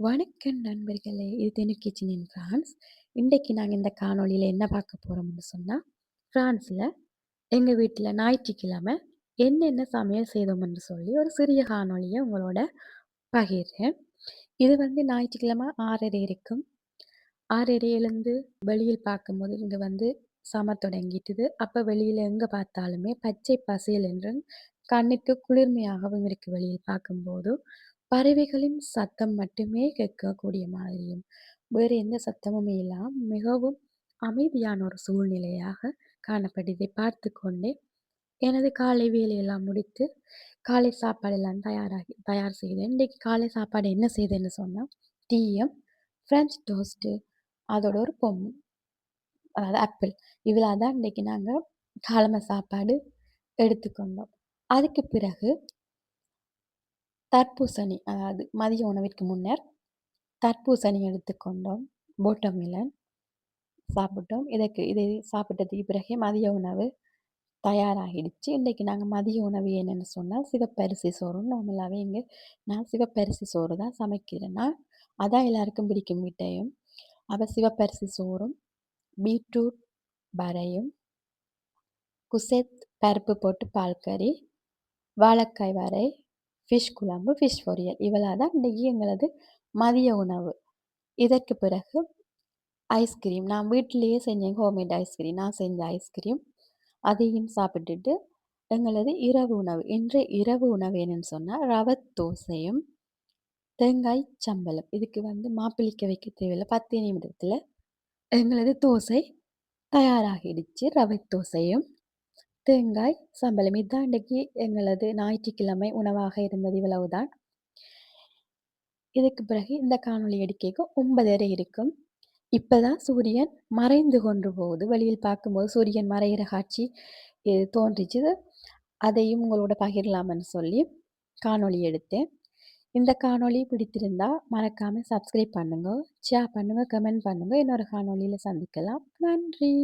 வணக்கம் நண்பர்களே! இது தெனு கிச்சன் இன் ஃப்ரான்ஸ். இன்றைக்கு நாங்க இந்த காணொளியில என்ன பார்க்க போறோம்னு சொன்னா, ஃப்ரான்ஸ்ல எங்க வீட்ல ஞாயிற்றுக்கிழமை என்னென்ன சமையல் செய்தோம்ன்னு சொல்லி ஒரு சிறிய காணொளிய உங்களோட பகிர்றேன். இது வந்து ஞாயிற்றுக்கிழமை 6:30 இருக்கும். 6:30 எழுந்து வெளியில் பார்க்கும்போது இங்க வந்து தொடங்கிட்டுது. அப்ப வெளியில எங்க பார்த்தாலுமே பச்சை பசேல் என்று கண்ணுக்கு குளிர்மையாகவும் இருக்கு வெளியில் பார்க்கும்போது. பறவைகளின் சத்தம் மட்டுமே கேட்கக்கூடிய மாதிரியும், வேறு எந்த சத்தமுமே இல்லாம மிகவும் அமைதியான ஒரு சூழ்நிலையாக காணப்படுது. இதை பார்த்துக்கொண்டே எனது காலை வேலையெல்லாம் முடித்து, காலை சாப்பாடெல்லாம் தயார் செய்தேன். இன்றைக்கு காலை சாப்பாடு என்ன செய்தேன்னு சொன்னா, டீயும், ஃப்ரெஞ்ச் டோஸ்ட்டு அதோட ஒரு அதாவது ஆப்பிள். இவ்வளோ தான் இன்னைக்கு நாங்க காலம சாப்பாடு எடுத்துக்கொண்டோம். அதுக்கு பிறகு தர்பூசணி, அதாவது மதிய உணவிற்கு முன்னர் தர்பூசணி எடுத்துக்கொண்டோம். வாட்டர்மெலன் சாப்பிட்டோம். இதை சாப்பிட்டதுக்கு பிறகே மதிய உணவு தயாராகிடுச்சு. இன்னைக்கு நாங்க மதிய உணவு என்னன்னு சொன்னா, சிவப்பரிசி சோறு. நார்மலாவே நான் சிவப்பரிசி சோறு தான் சமைக்கிறேன். அதான் எல்லாருக்கும் பிடிக்கும் வீட்லயும். அப்ப சிவப்பரிசி சோறும், பீட்ரூட் வரையும், குசெத் பருப்பு போட்டு பால் கறி, வாழைக்காய் வரை, ஃபிஷ் குழம்பு, ஃபிஷ் பொரியல். இவ்வளோ தான் இன்னைக்கு எங்களது மதிய உணவு. இதற்கு பிறகு ஐஸ்கிரீம். நான் வீட்டிலேயே செஞ்சேன் ஹோம்மேட் ஐஸ்கிரீம். நான் செஞ்ச ஐஸ்கிரீம். அதையும் சாப்பிட்டுட்டு, எங்களது இரவு உணவு. இன்று இரவு உணவு என்னன்னு சொன்னா, ரவ தோசையும், தேங்காய் சம்பலும். இதுக்கு வந்து மாப்பிள்ளைக்க வைக்க தேவையில்ல. 10 நிமிடத்தில எங்களது தோசை தயாராகிடுச்சு. ரவை தோசையும், தேங்காய் சம்பளம். இதான் இன்றைக்கு எங்களது ஞாயிற்றுக்கிழமை உணவாக இருந்தது. இவ்வளவுதான். இதுக்கு பிறகு இந்த காணொளி எடுக்கைக்கு 9:30 இருக்கும். இப்பதான் சூரியன் மறைந்து கொண்டு போகுது. வெளியில் பார்க்கும்போது சூரியன் மறையிற காட்சி தோன்றிச்சு. அதையும் உங்களோட பகிரலாம்ன்னு சொல்லி காணொளி எடுத்தேன். இந்த காணொளி பிடித்திருந்தா மறக்காம சப்ஸ்கிரைப் பண்ணுங்க, ஷேர் பண்ணுங்க, கமெண்ட் பண்ணுங்க. இன்னொரு காணொளியில சந்திக்கலாம். நன்றி.